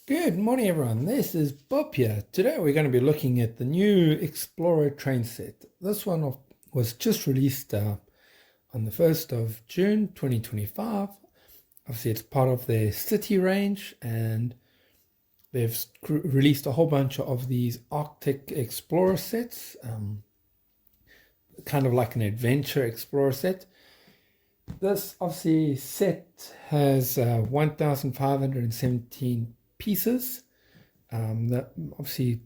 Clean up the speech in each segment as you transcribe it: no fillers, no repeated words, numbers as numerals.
Good morning, everyone. This is Bob here. Today we're going to be looking at the new Explorer train set. This one was just released on the 1st of June 2025. Obviously, it's part of their city range, and they've released a whole bunch of these Arctic Explorer sets, kind of like an adventure Explorer set. This obviously set has 1,517 pieces. That obviously,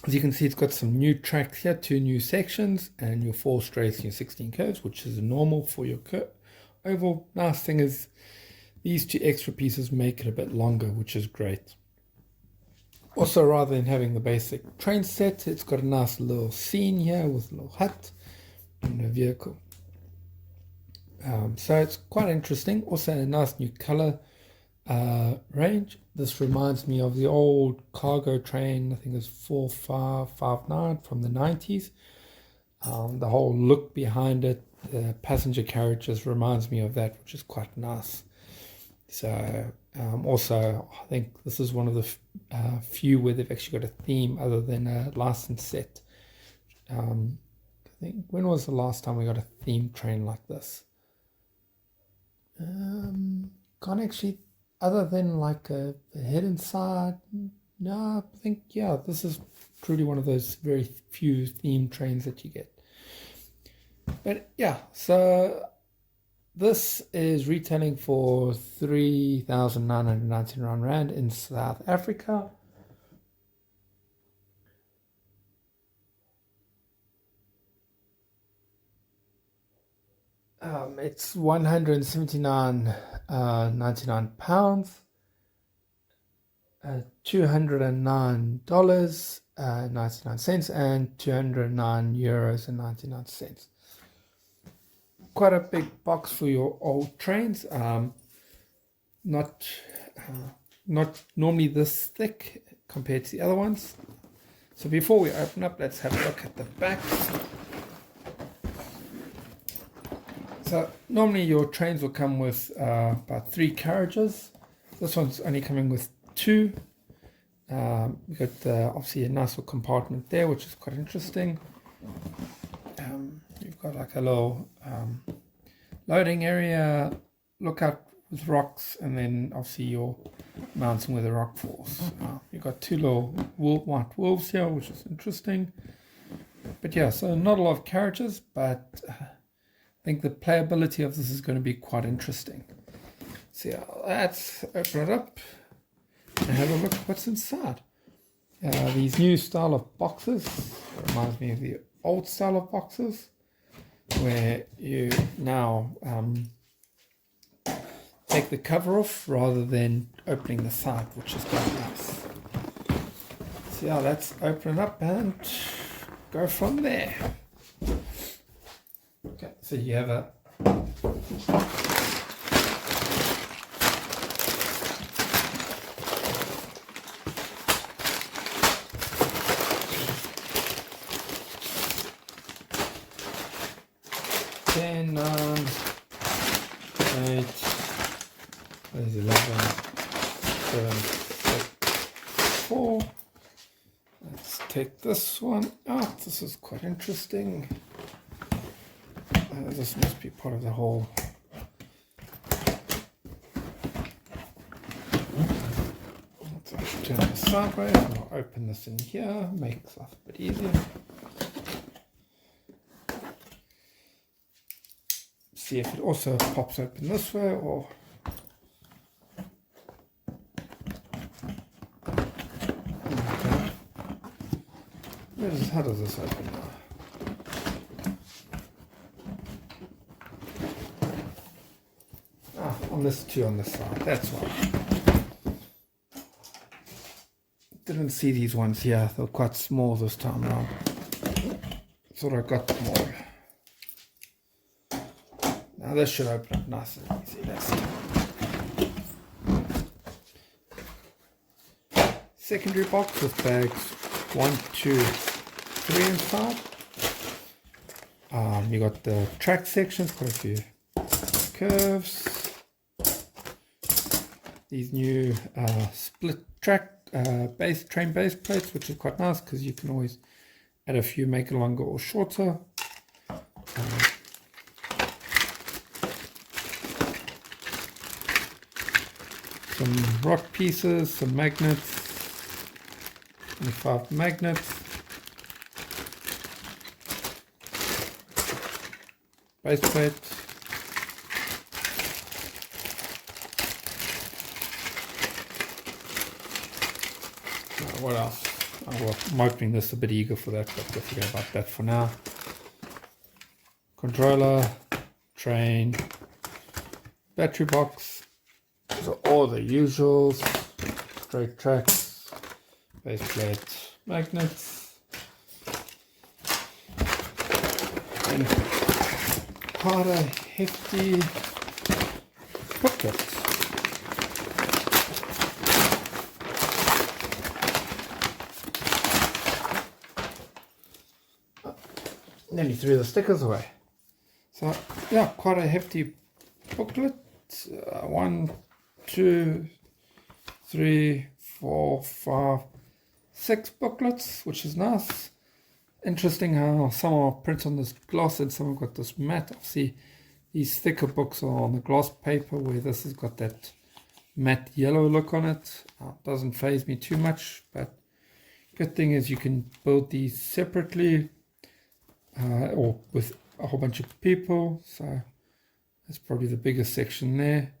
as you can see, it's got some new tracks here, 2 new sections, and your 4 straights and your 16 curves, which is normal for your oval. Nice thing is these 2 extra pieces make it a bit longer, which is great. Also, rather than having the basic train set, it's got a nice little scene here with a little hut and a vehicle. So it's quite interesting. Also a nice new color range. This reminds me of the old cargo train, I think it's 4559 from the 90s. The whole look behind it, the passenger carriages reminds me of that, which is quite nice. So also, I think this is one of the few where they've actually got a theme other than a licensed set. I think, when was the last time we got a themed train like this? Can't actually, other than like a head inside. No, I think, yeah, this is truly one of those very few themed trains that you get. But yeah, so this is retailing for 3,999 Rand in South Africa. It's 179.99 pounds, $209.99, and 209 euros and 99 cents. Quite a big box for your old trains. Not normally this thick compared to the other ones. So before we open up, let's have a look at the back. So normally your trains will come with about 3 carriages. This one's only coming with 2. We've got obviously a nice little compartment there, which is quite interesting. You've got like a little loading area, lookout with rocks, and then obviously your mountain where the rock falls. You've got 2 little white wolves here, which is interesting. But yeah, so not a lot of carriages, but I think the playability of this is going to be quite interesting. So yeah, let's open it up and have a look at what's inside. These new style of boxes reminds me of the old style of boxes, where you now take the cover off rather than opening the side, which is quite nice. So yeah, let's open it up and go from there. Okay, so you have a ten, 9, 8, there's 11, 7, 6, 4. Let's take this one out. This is quite interesting. This must be part of the whole. Let's turn this sideways. I'll open this in here, makes life a bit easier. See if it also pops open this way, or okay. How does this open now? On this 2 on this side, that's why. Didn't see these ones here, they're quite small this time around. Thought I got them all. Now this should open up nice and easy. That's it. Secondary box with bags 1, 2, 3 inside. You got the track sections, quite a few curves. these new split track train base plates, which is quite nice because you can always add a few, make it longer or shorter. Some rock pieces, some magnets, 25 magnets, base plate, what else? Well, I'm opening this a bit eager for that, but we'll forget about that for now. Controller, train, battery box. So all the usuals, straight tracks, base plate, magnets, and quite a hefty booklet. Nearly threw the stickers away. So yeah, quite a hefty booklet. 1, 2, 3, 4, 5, 6 booklets, which is nice. Interesting how some are printed on this gloss and some have got this matte. See, these thicker books are on the gloss paper, where this has got that matte yellow look on it. Doesn't faze me too much, but good thing is you can build these separately or with a whole bunch of people. So that's probably the biggest section there.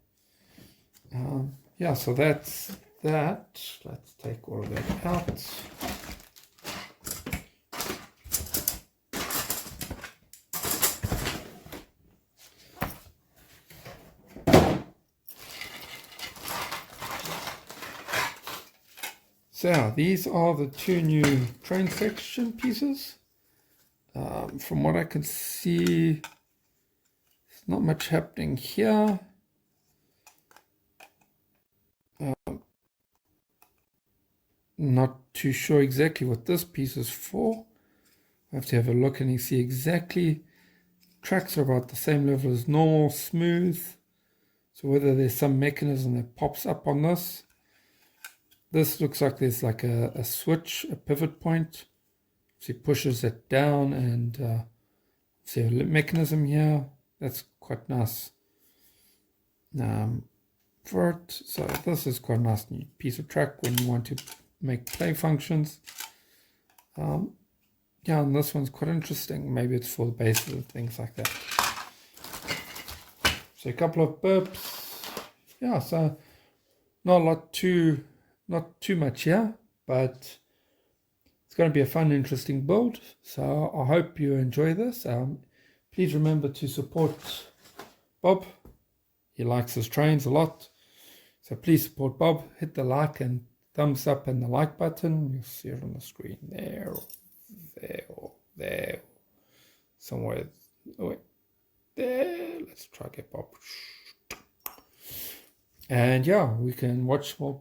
Yeah, so that's that. Let's take all of that out. So yeah, these are the 2 new train section pieces. From what I can see, there's not much happening here. Not too sure exactly what this piece is for. I have to have a look and see exactly. Tracks are about the same level as normal, smooth. So whether there's some mechanism that pops up on this. This looks like there's like a switch, a pivot point. So it pushes it down, and see a mechanism here. That's quite nice for it. So this is quite a nice new piece of track when you want to make play functions. Yeah, and this one's quite interesting. Maybe it's for the bases and things like that. So a couple of burps. Yeah, so not too much here, but it's going to be a fun, interesting build. So I hope you enjoy this. Please remember to support Bob. He likes his trains a lot. So please support Bob. Hit the like and thumbs up and the like button. You'll see it on the screen there, or there, or there, somewhere. Oh, wait, there. Let's try get Bob. And yeah, we can watch more,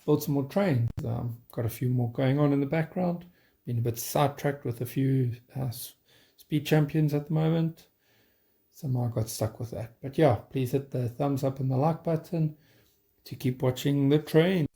build some more trains. Got a few more going on in the background. Been a bit sidetracked with a few speed champions at the moment. Somehow I got stuck with that. But yeah, please hit the thumbs up and the like button to keep watching the train.